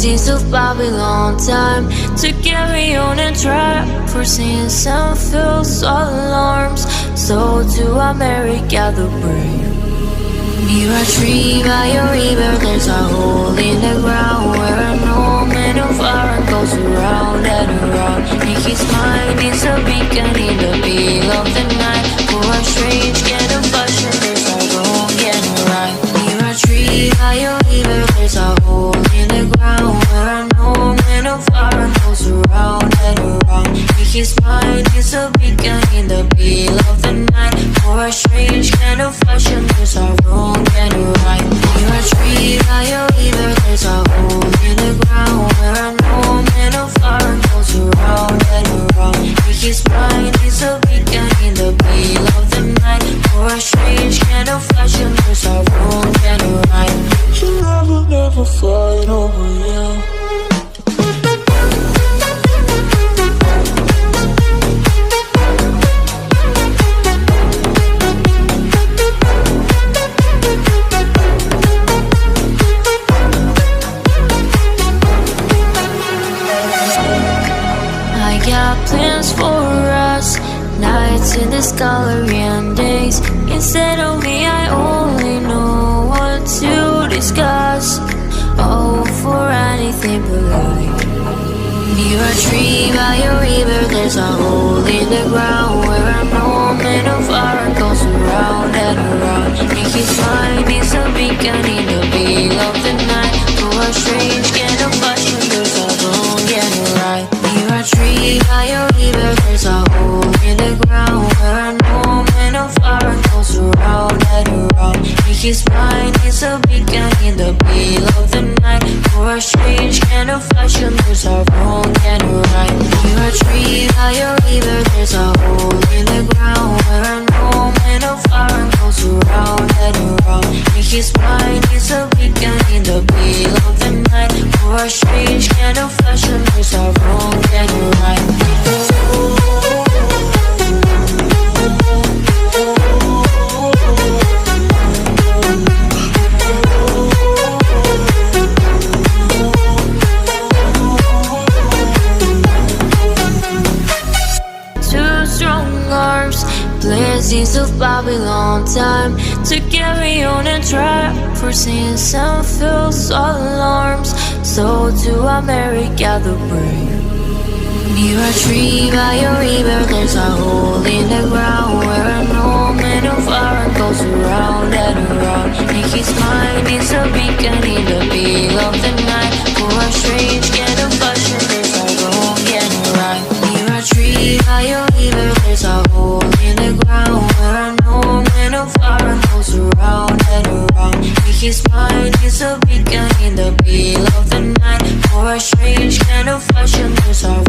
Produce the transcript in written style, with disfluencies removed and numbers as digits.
Blessings of Babylon time to carry on and try. For sins and false alarms, so to America the brave. Near a tree by a river, there's a hole in the ground where an old man of iron goes around and around. In his mind is a beacon in the middle of the night. For a strange kind of fashion, there's a wrong and a right. Near a tree by a river, there's a hole in the ground where an old man of iron goes around and around. In his mind is a beacon in the middle of the night. For a strange kind of fashion, there's a wrong and a right. Near a tree by a river, there's a hole in the ground where an old man of iron goes around and around. In his mind is a beacon in the middle of the night. For a strange kind of fashion, there's a wrong and a right. You never fight over you. Plans for us, nights in this gallery and days. Instead of me, I only know what to discuss. Oh, for anything but life. Near a tree by a river, there's a hole in the ground where an old man of iron goes around and around. In his mind is a beacon in the middle of the night. For a strange kind of fashion, there's a wrong and a right. Near a tree by a river, there's a hole in the ground where an old man of iron goes around and around. In his mind is a beacon in the middle of the night. For a strange kind of fashion, there's a wrong and a right. Near a tree by a river, there's a hole in the ground where an old man of iron goes around and around. In his mind is a beacon in the middle of the night. For a strange kind of fashion, there's a wrong and a right. Blessings of Babylon time to carry on and try. For sins and false alarms, so to America the brave. Near a tree by a river, there's a hole in the ground where an old man of iron goes around and around. In his mind is a beacon in the middle of the night. For a strange kind of fashion, there's a wrong and a right. Near a tree by a river, there's a hole in the ground where an old man of iron goes around and around. In his mind is a beacon in the middle of the night. For a strange kind of fashion, there's a